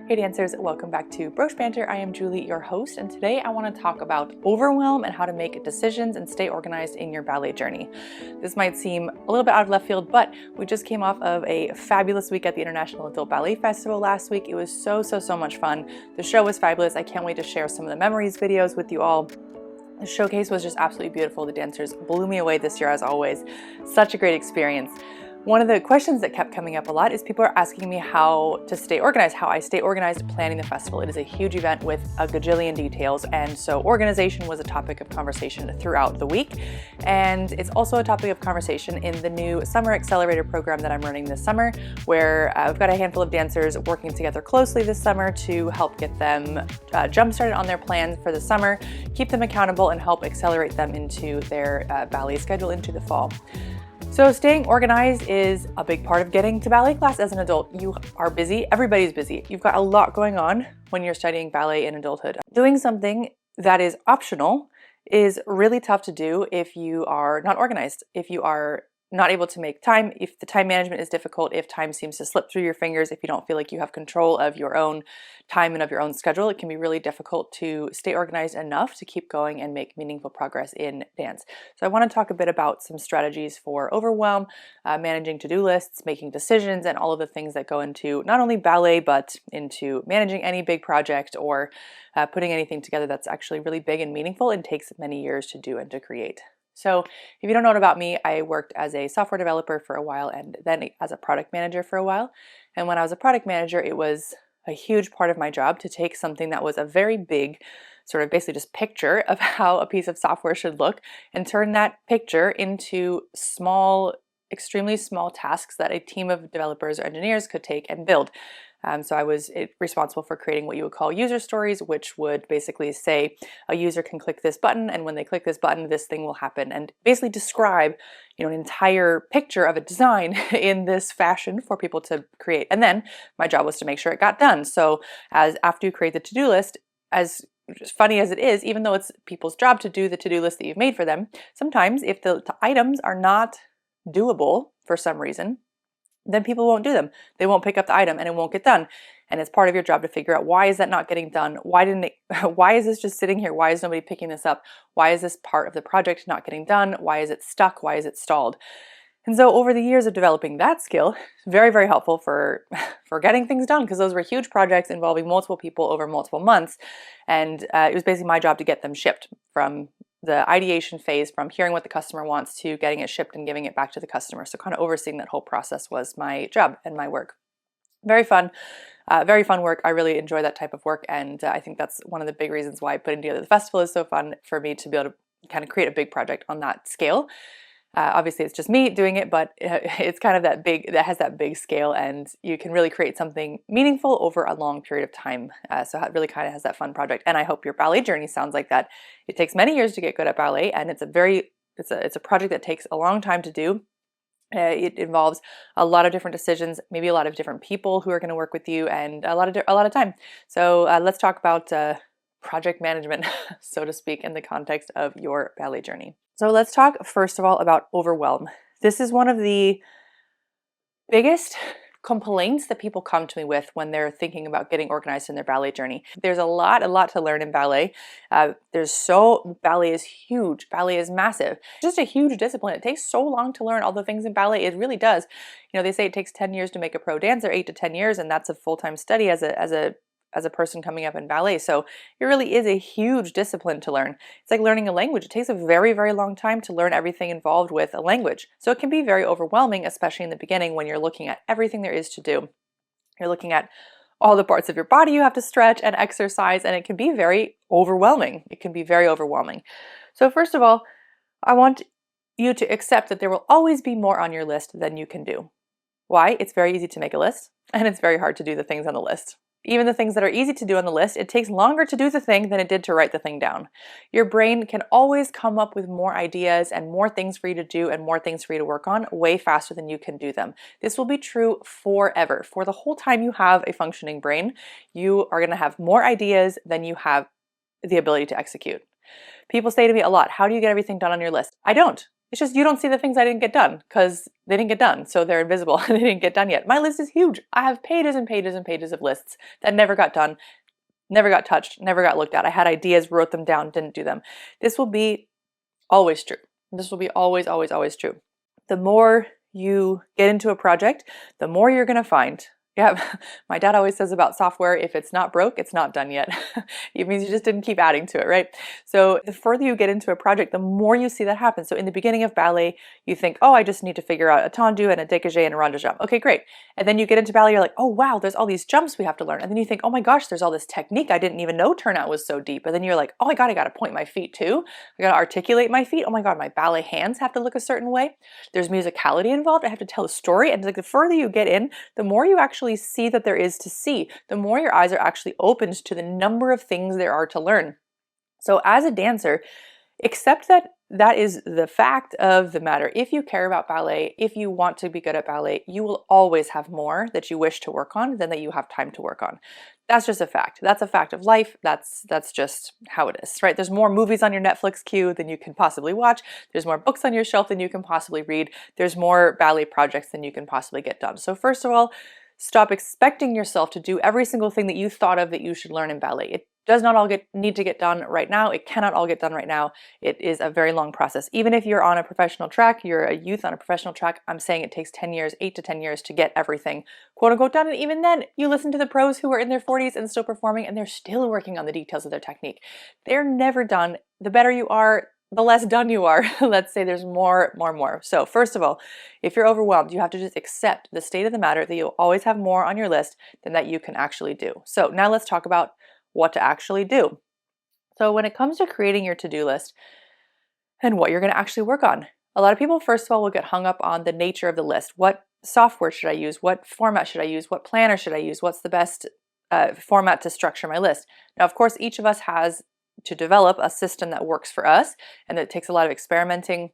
Hey dancers, welcome back to Broche Banter. I am Julie, your host, and today I want to talk about overwhelm and how to make decisions and stay organized in your ballet journey. This might seem a little bit out of left field, but we just came off of a fabulous week at the International Adult Ballet Festival last week. It was so much fun. The show was fabulous. I can't wait to share some of the memories videos with you all. The showcase was just absolutely beautiful. The dancers blew me away this year as always. Such a great experience. One of the questions that kept coming up a lot is people are asking me how to stay organized, how I stay organized planning the festival. It is a huge event with a gajillion details, and so organization was a topic of conversation throughout the week. And it's also a topic of conversation in the new Summer Accelerator program that I'm running this summer, where I've got a handful of dancers working together closely this summer to help get them jump-started on their plans for the summer, keep them accountable, and help accelerate them into their ballet schedule into the fall. So staying organized is a big part of getting to ballet class as an adult. You are busy, everybody's busy. You've got a lot going on when you're studying ballet in adulthood. Doing something that is optional is really tough to do if you are not organized, if you are not able to make time, if the time management is difficult, if time seems to slip through your fingers, if you don't feel like you have control of your own time and of your own schedule, it can be really difficult to stay organized enough to keep going and make meaningful progress in dance. So I want to talk a bit about some strategies for overwhelm, managing to-do lists, making decisions, and all of the things that go into not only ballet, but into managing any big project or putting anything together that's actually really big and meaningful and takes many years to do and to create. So if you don't know about me, I worked as a software developer for a while and then as a product manager for a while. And when I was a product manager, it was a huge part of my job to take something that was a very big, sort of basically just picture of how a piece of software should look and turn that picture into small, extremely small tasks that a team of developers or engineers could take and build. So I was responsible for creating what you would call user stories, which would basically say a user can click this button, and when they click this button, this thing will happen, and basically describe, an entire picture of a design in this fashion for people to create. And then my job was to make sure it got done. So after you create the to-do list, as funny as it is, even though it's people's job to do the to-do list that you've made for them, sometimes if the items are not doable for some reason, then people won't do them. They won't pick up the item and it won't get done. And it's part of your job to figure out, why is that not getting done? Why is this just sitting here? Why is nobody picking this up? Why is this part of the project not getting done? Why is it stuck? Why is it stalled? And so over the years of developing that skill, very helpful for getting things done, because those were huge projects involving multiple people over multiple months. And it was basically my job to get them shipped from the ideation phase, from hearing what the customer wants to getting it shipped and giving it back to the customer. So kind of overseeing that whole process was my job and my work. Very fun work. I really enjoy that type of work, and I think that's one of the big reasons why putting together the festival is so fun for me, to be able to kind of create a big project on that scale. Obviously it's just me doing it, but it's kind of that has that big scale, and you can really create something meaningful over a long period of time. So it really kind of has that fun project. And I hope your ballet journey sounds like that. It takes many years to get good at ballet, and it's a project that takes a long time to do. It involves a lot of different decisions, maybe a lot of different people who are going to work with you, and a lot of time. So let's talk about project management, so to speak, in the context of your ballet journey. So let's talk first of all about overwhelm. This is one of the biggest complaints that people come to me with when they're thinking about getting organized in their ballet journey. There's a lot to learn in ballet. Ballet is huge. Ballet is massive. Just a huge discipline. It takes so long to learn all the things in ballet. It really does. They say it takes 10 years to make a pro dancer, 8 to 10 years, and that's a full-time study as a person coming up in ballet. So it really is a huge discipline to learn. It's like learning a language. It takes a very long time to learn everything involved with a language. So it can be very overwhelming, especially in the beginning when you're looking at everything there is to do. You're looking at all the parts of your body you have to stretch and exercise, and it can be very overwhelming. So first of all, I want you to accept that there will always be more on your list than you can do. Why? It's very easy to make a list, and it's very hard to do the things on the list. Even the things that are easy to do on the list, it takes longer to do the thing than it did to write the thing down. Your brain can always come up with more ideas and more things for you to do and more things for you to work on way faster than you can do them. This will be true forever. For the whole time you have a functioning brain, you are going to have more ideas than you have the ability to execute. People say to me a lot, how do you get everything done on your list? I don't. It's just you don't see the things I didn't get done because they didn't get done. So they're invisible and they didn't get done yet. My list is huge. I have pages and pages and pages of lists that never got done, never got touched, never got looked at. I had ideas, wrote them down, didn't do them. This will be always true. This will be always, always, always true. The more you get into a project, the more you're going to find. Yeah, my dad always says about software, if it's not broke, it's not done yet. It means you just didn't keep adding to it, right? So the further you get into a project, the more you see that happen. So in the beginning of ballet, you think, oh, I just need to figure out a tendu and a dégagé and a rond de jambe. Okay, great. And then you get into ballet, you're like, oh, wow, there's all these jumps we have to learn. And then you think, oh my gosh, there's all this technique I didn't even know turnout was so deep. And then you're like, oh my God, I got to point my feet too. I got to articulate my feet. Oh my God, my ballet hands have to look a certain way. There's musicality involved. I have to tell a story. And like the further you get in, the more you actually see that there is to see, the more your eyes are actually opened to the number of things there are to learn. So as a dancer, accept that that is the fact of the matter. If you care about ballet, if you want to be good at ballet, you will always have more that you wish to work on than that you have time to work on. That's just a fact. That's a fact of life. That's just how it is, right? There's more movies on your Netflix queue than you can possibly watch. There's more books on your shelf than you can possibly read. There's more ballet projects than you can possibly get done. So first of all, stop expecting yourself to do every single thing that you thought of that you should learn in ballet. It does not all need to get done right now. It cannot all get done right now. It is a very long process. Even if you're on a professional track, you're a youth on a professional track, I'm saying it takes 10 years, 8 to 10 years to get everything quote unquote done. And even then, you listen to the pros who are in their 40s and still performing, and they're still working on the details of their technique. They're never done. The better you are, the less done you are. Let's say there's more. So first of all, if you're overwhelmed, you have to just accept the state of the matter that you'll always have more on your list than that you can actually do. So now let's talk about what to actually do. So when it comes to creating your to-do list and what you're going to actually work on, a lot of people, first of all, will get hung up on the nature of the list. What software should I use? What format should I use? What planner should I use? What's the best format to structure my list? Now, of course, each of us has to develop a system that works for us, and it takes a lot of experimenting.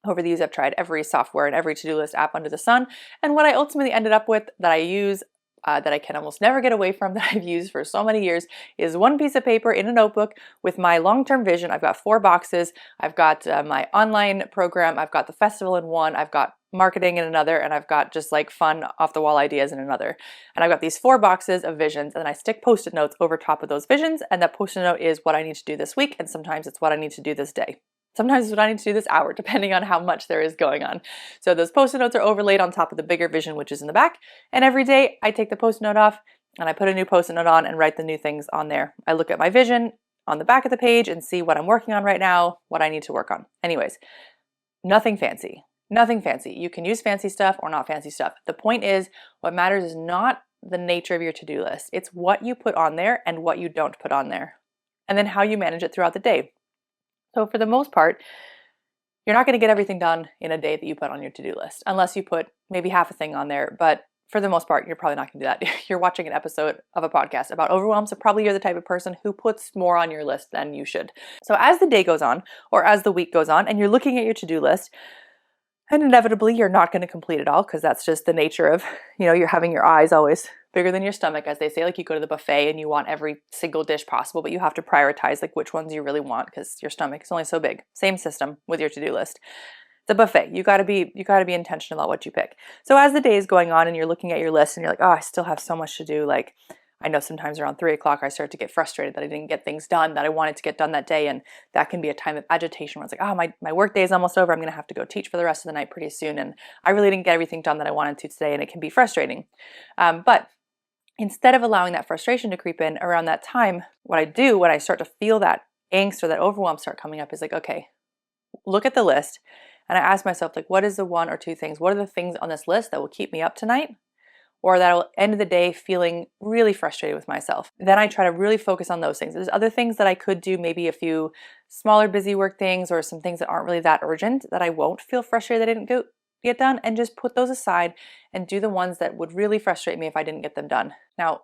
Over the years, I've tried every software and every to-do list app under the sun, and what I ultimately ended up with that I use that I can almost never get away from, that I've used for so many years, is one piece of paper in a notebook with my long-term vision. I've got 4 boxes. I've got my online program. I've got the festival in one. I've got marketing in another, and I've got just like fun off-the-wall ideas in another. And I've got these 4 boxes of visions, and then I stick Post-it notes over top of those visions, and that Post-it note is what I need to do this week, and sometimes it's what I need to do this day. Sometimes it's what I need to do this hour, depending on how much there is going on. So those Post-it notes are overlaid on top of the bigger vision, which is in the back. And every day I take the Post-it note off and I put a new Post-it note on and write the new things on there. I look at my vision on the back of the page and see what I'm working on right now, what I need to work on. Anyways, nothing fancy. Nothing fancy. You can use fancy stuff or not fancy stuff. The point is, what matters is not the nature of your to-do list. It's what you put on there and what you don't put on there. And then how you manage it throughout the day. So for the most part, you're not going to get everything done in a day that you put on your to-do list, unless you put maybe half a thing on there. But for the most part, you're probably not going to do that. You're watching an episode of a podcast about overwhelm, so probably you're the type of person who puts more on your list than you should. So as the day goes on, or as the week goes on, and you're looking at your to-do list, and inevitably you're not going to complete it all, because that's just the nature of, you're having your eyes always bigger than your stomach, as they say. Like, you go to the buffet and you want every single dish possible, but you have to prioritize like which ones you really want, because your stomach is only so big. Same system with your to-do list. The buffet, you got to be intentional about what you pick. So as the day is going on and you're looking at your list and you're like, oh, I still have so much to do. Like, I know sometimes around 3 o'clock I start to get frustrated that I didn't get things done that I wanted to get done that day, and that can be a time of agitation where it's like, oh, my work day is almost over. I'm going to have to go teach for the rest of the night pretty soon, and I really didn't get everything done that I wanted to today, and it can be frustrating. But instead of allowing that frustration to creep in around that time, what I do when I start to feel that angst or that overwhelm start coming up is like, okay, look at the list, and I ask myself, like, what is the 1 or 2 things? What are the things on this list that will keep me up tonight, or that will end the day feeling really frustrated with myself? Then I try to really focus on those things. There's other things that I could do, maybe a few smaller busy work things or some things that aren't really that urgent, that I won't feel frustrated that I didn't get done, and just put those aside and do the ones that would really frustrate me if I didn't get them done. Now,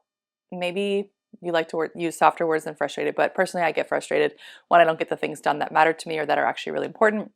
maybe you like to use softer words than frustrated, but personally I get frustrated when I don't get the things done that matter to me or that are actually really important.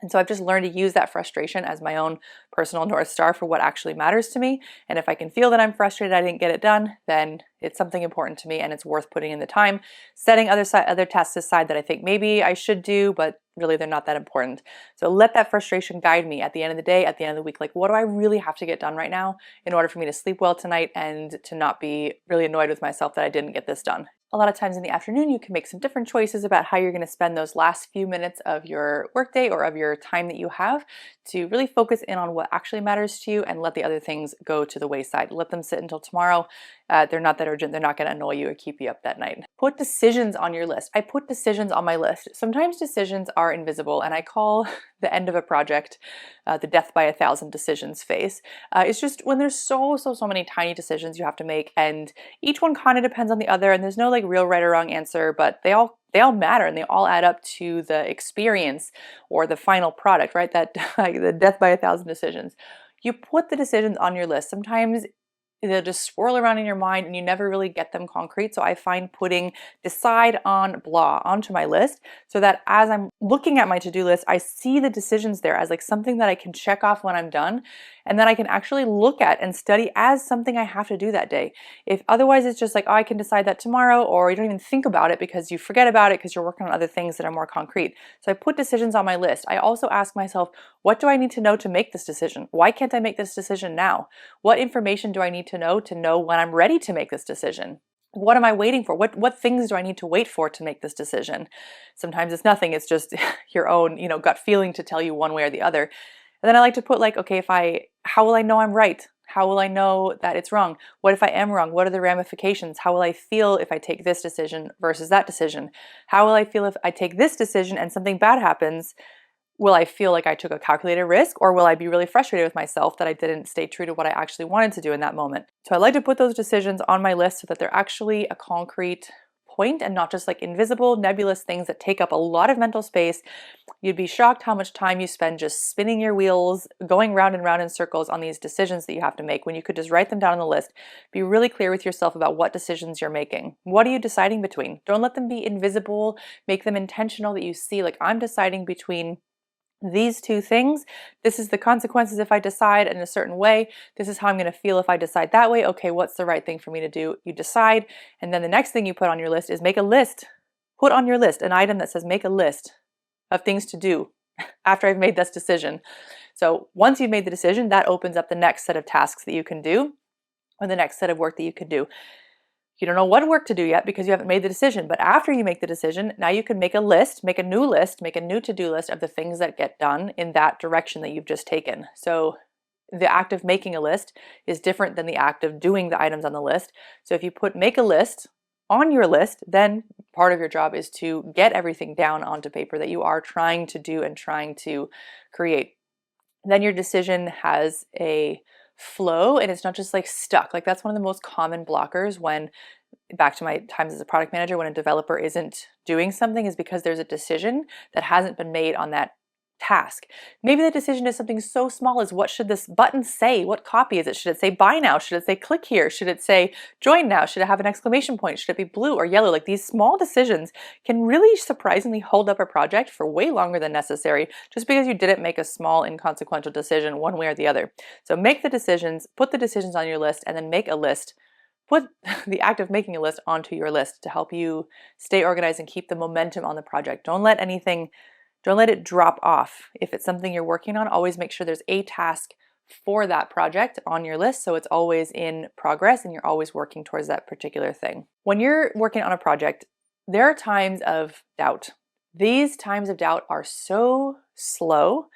And so I've just learned to use that frustration as my own personal North Star for what actually matters to me. And if I can feel that I'm frustrated, I didn't get it done, then it's something important to me and it's worth putting in the time, setting other tasks aside that I think maybe I should do, but really they're not that important. So let that frustration guide me at the end of the day, at the end of the week. Like, what do I really have to get done right now in order for me to sleep well tonight and to not be really annoyed with myself that I didn't get this done? A lot of times in the afternoon, you can make some different choices about how you're going to spend those last few minutes of your workday or of your time that you have to really focus in on what actually matters to you and let the other things go to the wayside. Let them sit until tomorrow. They're not that urgent. They're not going to annoy you or keep you up that night. Put decisions on your list. I put decisions on my list. Sometimes decisions are invisible, and I call the end of a project the death by 1,000 decisions phase. It's just when there's so many tiny decisions you have to make, and each one kind of depends on the other, and there's no like real right or wrong answer, but they all matter and they all add up to the experience or the final product, right? That like the death by 1,000 decisions. You put the decisions on your list. Sometimes they'll just swirl around in your mind and you never really get them concrete. So I find putting decide on blah onto my list so that as I'm looking at my to-do list, I see the decisions there as like something that I can check off when I'm done and that I can actually look at and study as something I have to do that day. If otherwise it's just like, oh, I can decide that tomorrow, or you don't even think about it because you forget about it because you're working on other things that are more concrete. So I put decisions on my list. I also ask myself, what do I need to know to make this decision? Why can't I make this decision now? What information do I need to know when I'm ready to make this decision? What am I waiting for? What things do I need to wait for to make this decision? Sometimes it's nothing. It's just your own, gut feeling to tell you one way or the other. And then I like to put like, okay, how will I know I'm right? How will I know that it's wrong? What if I am wrong? What are the ramifications? How will I feel if I take this decision versus that decision? How will I feel if I take this decision and something bad happens? Will I feel like I took a calculated risk, or will I be really frustrated with myself that I didn't stay true to what I actually wanted to do in that moment? So I like to put those decisions on my list so that they're actually a concrete point and not just like invisible, nebulous things that take up a lot of mental space. You'd be shocked how much time you spend just spinning your wheels, going round and round in circles on these decisions that you have to make when you could just write them down on the list. Be really clear with yourself about what decisions you're making. What are you deciding between? Don't let them be invisible. Make them intentional that you see, like, I'm deciding between these two things. This is the consequences if I decide in a certain way. This is how I'm going to feel if I decide that way. Okay, what's the right thing for me to do? You decide. And then the next thing you put on your list is make a list. Put on your list an item that says make a list of things to do after I've made this decision. So once you've made the decision, that opens up the next set of tasks that you can do, or the next set of work that you can do. You don't know what work to do yet because you haven't made the decision, but after you make the decision, now you can make a list, make a new to-do list of the things that get done in that direction that you've just taken. So the act of making a list is different than the act of doing the items on the list. So if you make a list on your list, then part of your job is to get everything down onto paper that you are trying to do and trying to create. Then your decision has a flow and it's not just like stuck. Like that's one of the most common blockers when, back to my times as a product manager, when a developer isn't doing something, is because there's a decision that hasn't been made on that task. Maybe the decision is something so small as, what should this button say? What copy is it? Should it say buy now? Should it say click here? Should it say join now? Should it have an exclamation point? Should it be blue or yellow? Like, these small decisions can really surprisingly hold up a project for way longer than necessary just because you didn't make a small inconsequential decision one way or the other. So make the decisions, put the decisions on your list, and then make a list. Put the act of making a list onto your list to help you stay organized and keep the momentum on the project. Don't let it drop off. If it's something you're working on, always make sure there's a task for that project on your list so it's always in progress and you're always working towards that particular thing. When you're working on a project, there are times of doubt. These times of doubt are so slow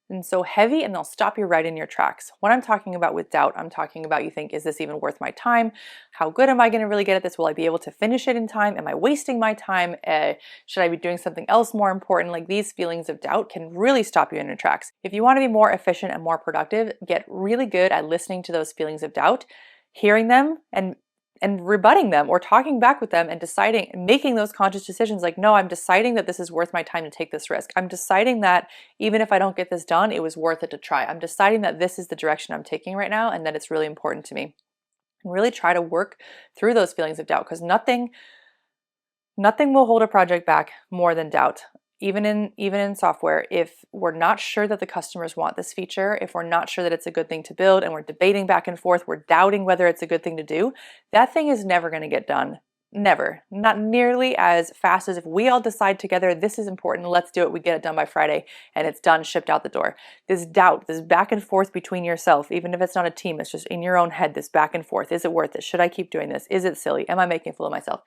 and so heavy, and they'll stop you right in your tracks. What I'm talking about with doubt, I'm talking about you think, is this even worth my time? How good am I going to really get at this? Will I be able to finish it in time? Am I wasting my time? Should I be doing something else more important? Like, these feelings of doubt can really stop you in your tracks. If you want to be more efficient and more productive, get really good at listening to those feelings of doubt, hearing them and rebutting them or talking back with them and deciding, making those conscious decisions like, no, I'm deciding that this is worth my time to take this risk. I'm deciding that even if I don't get this done, it was worth it to try. I'm deciding that this is the direction I'm taking right now and that it's really important to me. And really try to work through those feelings of doubt, because nothing will hold a project back more than doubt. even in software, if we're not sure that the customers want this feature, if we're not sure that it's a good thing to build and we're debating back and forth, we're doubting whether it's a good thing to do, that thing is never going to get done. Never. Not nearly as fast as if we all decide together, this is important, let's do it, we get it done by Friday, and it's done, shipped out the door. This doubt, this back and forth between yourself, even if it's not a team, it's just in your own head, this back and forth. Is it worth it? Should I keep doing this? Is it silly? Am I making a fool of myself?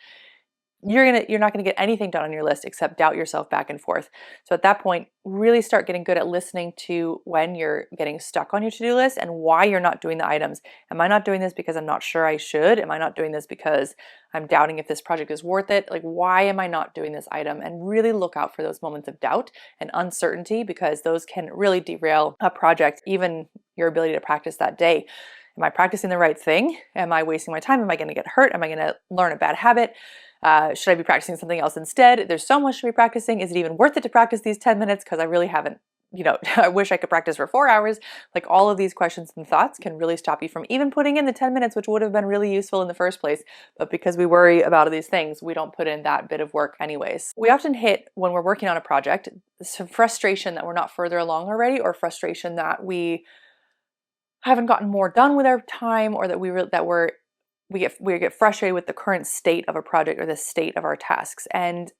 You're not going to get anything done on your list except doubt yourself back and forth. So at that point, really start getting good at listening to when you're getting stuck on your to-do list and why you're not doing the items. Am I not doing this because I'm not sure I should? Am I not doing this because I'm doubting if this project is worth it? Like, why am I not doing this item? And really look out for those moments of doubt and uncertainty, because those can really derail a project, even your ability to practice that day. Am I practicing the right thing? Am I wasting my time? Am I going to get hurt? Am I going to learn a bad habit? Should I be practicing something else instead? There's so much to be practicing. Is it even worth it to practice these 10 minutes? Because I really haven't, I wish I could practice for 4 hours. Like, all of these questions and thoughts can really stop you from even putting in the 10 minutes, which would have been really useful in the first place. But because we worry about these things, we don't put in that bit of work anyways. We often hit, when we're working on a project, some frustration that we're not further along already, or frustration that we haven't gotten more done with our time, or that we get frustrated with the current state of a project or the state of our tasks. And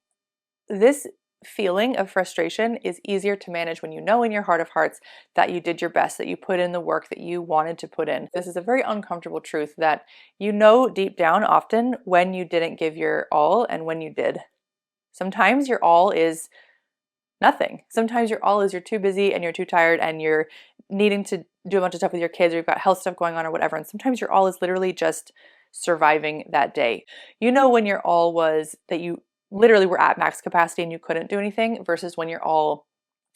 this feeling of frustration is easier to manage when you know in your heart of hearts that you did your best, that you put in the work that you wanted to put in. This is a very uncomfortable truth that you know deep down often when you didn't give your all and when you did. Sometimes your all is nothing. Sometimes your all is you're too busy and you're too tired and you're needing to do a bunch of stuff with your kids, or you've got health stuff going on or whatever. And sometimes your all is literally just surviving that day. You know when your all was that you literally were at max capacity and you couldn't do anything, versus when your all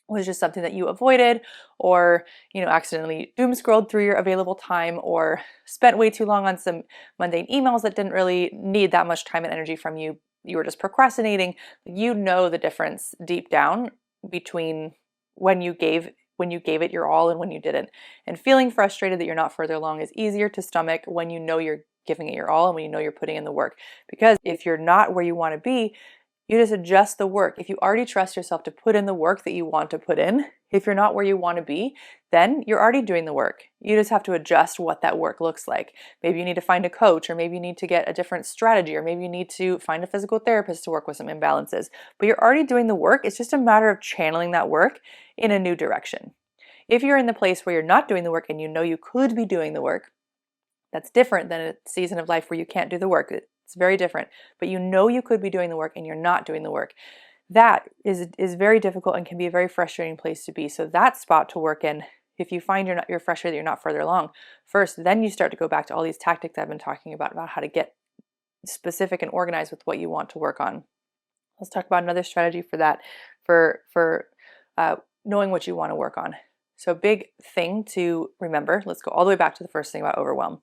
was just something that you avoided, or accidentally doom scrolled through your available time, or spent way too long on some mundane emails that didn't really need that much time and energy from you. You were just procrastinating. You know the difference deep down between when you gave it your all and when you didn't. And feeling frustrated that you're not further along is easier to stomach when you know you're giving it your all and when you know you're putting in the work. Because if you're not where you want to be, you just adjust the work. If you already trust yourself to put in the work that you want to put in, if you're not where you want to be, then you're already doing the work. You just have to adjust what that work looks like. Maybe you need to find a coach, or maybe you need to get a different strategy, or maybe you need to find a physical therapist to work with some imbalances. But you're already doing the work. It's just a matter of channeling that work in a new direction. If you're in the place where you're not doing the work and you know you could be doing the work, that's different than a season of life where you can't do the work. It's very different. But you know you could be doing the work and you're not doing the work. That is very difficult and can be a very frustrating place to be. So that spot to work in, if you find you're frustrated, you're not further along, first, then you start to go back to all these tactics I've been talking about how to get specific and organized with what you want to work on. Let's talk about another strategy for that, for knowing what you want to work on. So a big thing to remember, let's go all the way back to the first thing about overwhelm.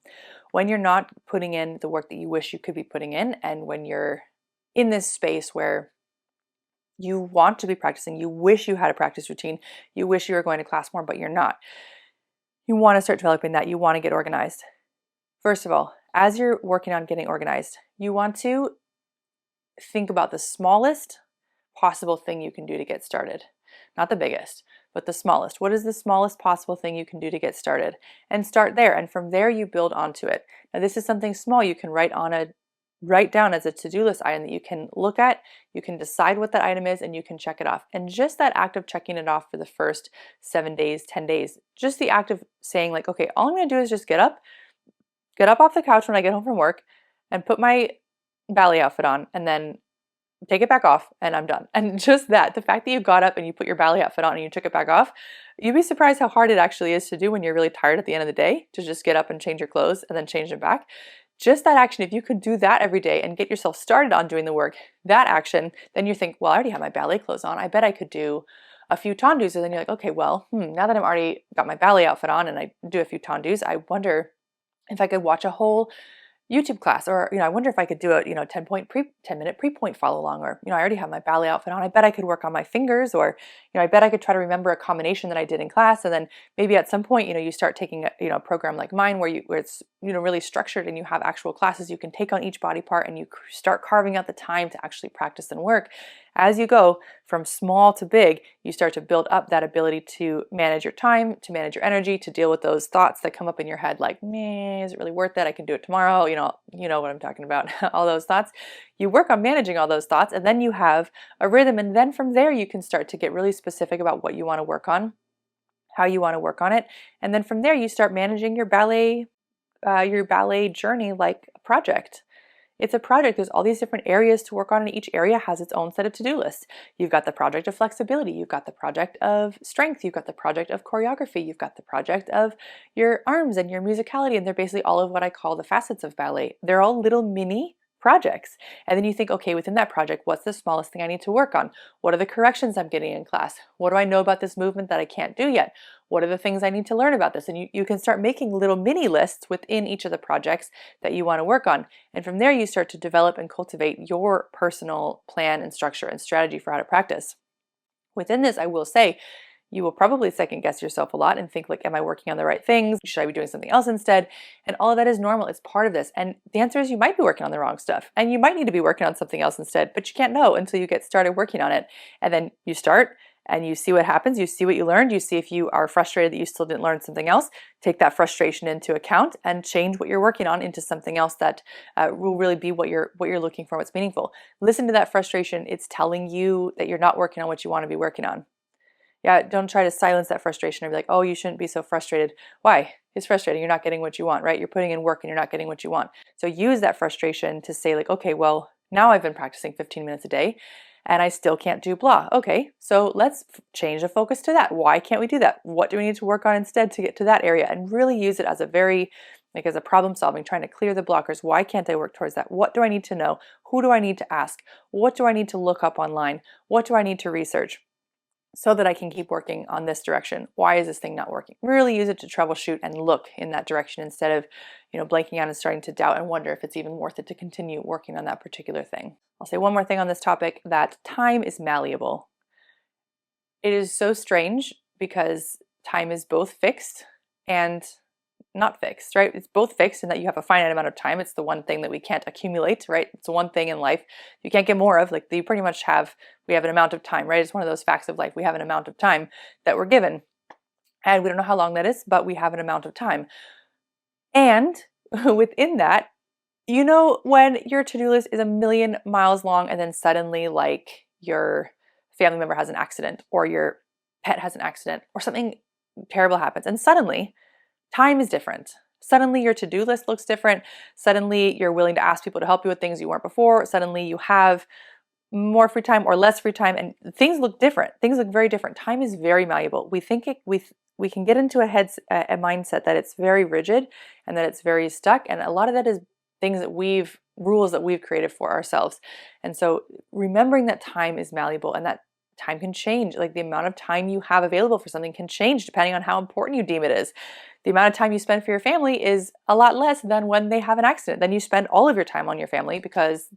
When you're not putting in the work that you wish you could be putting in, and when you're in this space where you want to be practicing, you wish you had a practice routine, you wish you were going to class more, but you're not. You want to start developing that. You want to get organized. First of all, as you're working on getting organized, you want to think about the smallest possible thing you can do to get started. Not the biggest, but the smallest. What is the smallest possible thing you can do to get started? And start there. And from there, you build onto it. Now, this is something small you can write down as a to-do list item that you can look at. You can decide what that item is and you can check it off. And just that act of checking it off for the first 7 days, 10 days, just the act of saying like, okay, all I'm going to do is just get up off the couch when I get home from work and put my ballet outfit on and then take it back off and I'm done. And just that, the fact that you got up and you put your ballet outfit on and you took it back off, you'd be surprised how hard it actually is to do when you're really tired at the end of the day, to just get up and change your clothes and then change them back. Just that action, if you could do that every day and get yourself started on doing the work, that action, then you think, well, I already have my ballet clothes on. I bet I could do a few tendus. And then you're like, okay, well, now that I've already got my ballet outfit on and I do a few tendus, I wonder if I could watch a whole YouTube class, or I wonder if I could do a 10-minute pre-point follow along, or I already have my ballet outfit on. I bet I could work on my fingers, or I bet I could try to remember a combination that I did in class. And then maybe at some point you start taking a program like mine where it's really structured and you have actual classes you can take on each body part, and you start carving out the time to actually practice and work. As you go from small to big, you start to build up that ability to manage your time, to manage your energy, to deal with those thoughts that come up in your head like, "Meh, is it really worth it? I can do it tomorrow." You know what I'm talking about. All those thoughts. You work on managing all those thoughts, and then you have a rhythm, and then from there you can start to get really specific about what you want to work on, how you want to work on it, and then from there you start managing your ballet journey like a project. It's a project. There's all these different areas to work on, and each area has its own set of to-do lists. You've got the project of flexibility, you've got the project of strength, you've got the project of choreography, you've got the project of your arms and your musicality, and they're basically all of what I call the facets of ballet. They're all little mini projects. And then you think, okay, within that project, what's the smallest thing I need to work on? What are the corrections I'm getting in class? What do I know about this movement that I can't do yet? What are the things I need to learn about this? And you can start making little mini lists within each of the projects that you want to work on. And from there, you start to develop and cultivate your personal plan and structure and strategy for how to practice. Within this, I will say, you will probably second guess yourself a lot and think like, am I working on the right things? Should I be doing something else instead? And all of that is normal. It's part of this. And the answer is you might be working on the wrong stuff, and you might need to be working on something else instead, but you can't know until you get started working on it. And then you start and you see what happens. You see what you learned. You see if you are frustrated that you still didn't learn something else. Take that frustration into account and change what you're working on into something else that will really be what you're looking for, what's meaningful. Listen to that frustration. It's telling you that you're not working on what you want to be working on. Yeah, don't try to silence that frustration or be like, oh, you shouldn't be so frustrated. Why? It's frustrating. You're not getting what you want, right? You're putting in work and you're not getting what you want. So use that frustration to say like, okay, well, now I've been practicing 15 minutes a day and I still can't do blah. Okay, so let's change the focus to that. Why can't we do that? What do we need to work on instead to get to that area? And really use it as a very, like as a problem solving, trying to clear the blockers. Why can't I work towards that? What do I need to know? Who do I need to ask? What do I need to look up online? What do I need to research so that I can keep working on this direction? Why is this thing not working? Really use it to troubleshoot and look in that direction instead of, blanking out and starting to doubt and wonder if it's even worth it to continue working on that particular thing. I'll say one more thing on this topic, that time is malleable. It is so strange because time is both fixed and not fixed, right? It's both fixed in that you have a finite amount of time. It's the one thing that we can't accumulate, right? It's the one thing in life you can't get more of. Like we have an amount of time, right? It's one of those facts of life. We have an amount of time that we're given, and we don't know how long that is, but we have an amount of time. And within that, when your to-do list is a million miles long and then suddenly like your family member has an accident or your pet has an accident or something terrible happens, and suddenly time is different. Suddenly your to-do list looks different. Suddenly you're willing to ask people to help you with things you weren't before. Suddenly you have more free time or less free time, and things look different. Things look very different. Time is very malleable. We can get into a mindset that it's very rigid and that it's very stuck, and a lot of that is rules that we've created for ourselves. And so remembering that time is malleable and that time can change. Like the amount of time you have available for something can change depending on how important you deem it is. The amount of time you spend for your family is a lot less than when they have an accident. Then you spend all of your time on your family because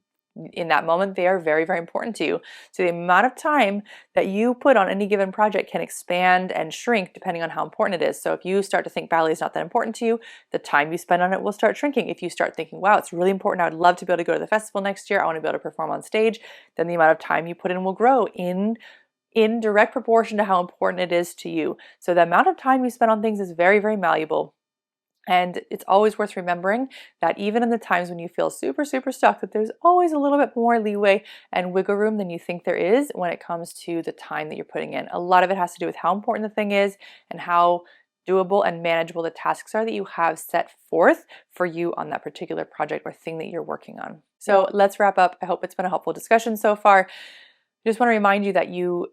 in that moment they are very, very important to you. So the amount of time that you put on any given project can expand and shrink depending on how important it is. So if you start to think ballet is not that important to you, the time you spend on it will start shrinking. If you start thinking, wow, it's really important, I would love to be able to go to the festival next year, I want to be able to perform on stage, then the amount of time you put in will grow in direct proportion to how important it is to you. So the amount of time you spend on things is very, very malleable. And it's always worth remembering that even in the times when you feel super, super stuck, that there's always a little bit more leeway and wiggle room than you think there is when it comes to the time that you're putting in. A lot of it has to do with how important the thing is and how doable and manageable the tasks are that you have set forth for you on that particular project or thing that you're working on. So let's wrap up. I hope it's been a helpful discussion so far. I just want to remind you that you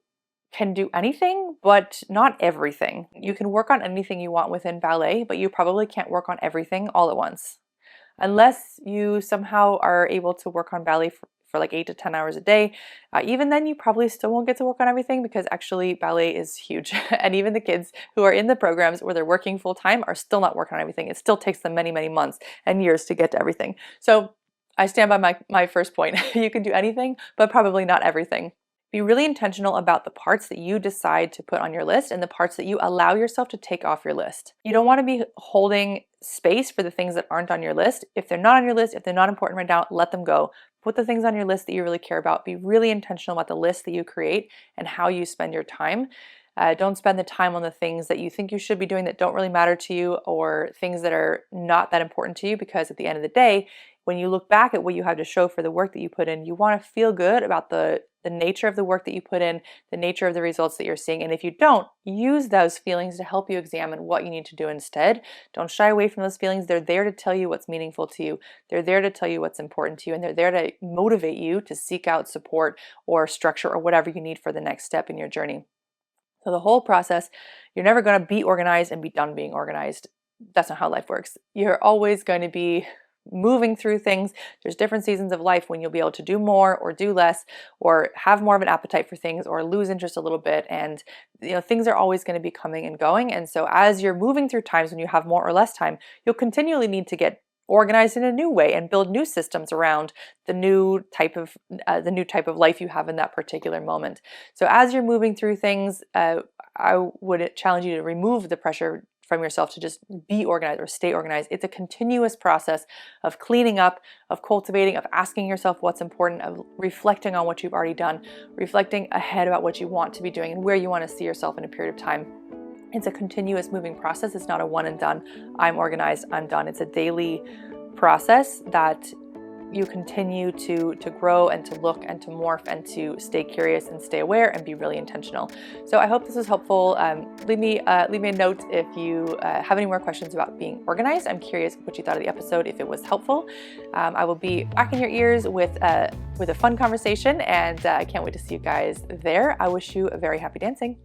can do anything, but not everything. You can work on anything you want within ballet, but you probably can't work on everything all at once. Unless you somehow are able to work on ballet for like 8 to 10 hours a day. Even then, you probably still won't get to work on everything because actually ballet is huge. And even the kids who are in the programs where they're working full time are still not working on everything. It still takes them many, many months and years to get to everything. So I stand by my first point. You can do anything, but probably not everything. Be really intentional about the parts that you decide to put on your list and the parts that you allow yourself to take off your list. You don't want to be holding space for the things that aren't on your list. If they're not on your list, if they're not important right now, let them go. Put the things on your list that you really care about. Be really intentional about the list that you create and how you spend your time. Don't spend the time on the things that you think you should be doing that don't really matter to you, or things that are not that important to you, because at the end of the day, when you look back at what you have to show for the work that you put in, you want to feel good about the nature of the work that you put in, the nature of the results that you're seeing. And if you don't, use those feelings to help you examine what you need to do instead. Don't shy away from those feelings. They're there to tell you what's meaningful to you. They're there to tell you what's important to you, and they're there to motivate you to seek out support or structure or whatever you need for the next step in your journey. So the whole process, you're never going to be organized and be done being organized. That's not how life works. You're always going to be moving through things. There's different seasons of life when you'll be able to do more or do less, or have more of an appetite for things, or lose interest a little bit. And things are always going to be coming and going. And so as you're moving through times when you have more or less time, you'll continually need to get organized in a new way and build new systems around the new type of life you have in that particular moment. So as you're moving through things, I would challenge you to remove the pressure from yourself to just be organized or stay organized. It's a continuous process of cleaning up, of cultivating, of asking yourself what's important, of reflecting on what you've already done, reflecting ahead about what you want to be doing and where you want to see yourself in a period of time. It's a continuous moving process. It's not a one and done. I'm organized, I'm done. It's a daily process that you continue to grow and to look and to morph and to stay curious and stay aware and be really intentional. So I hope this was helpful. Leave me a note if you have any more questions about being organized. I'm curious what you thought of the episode, if it was helpful. I will be back in your ears with a fun conversation, and I can't wait to see you guys there. I wish you a very happy dancing.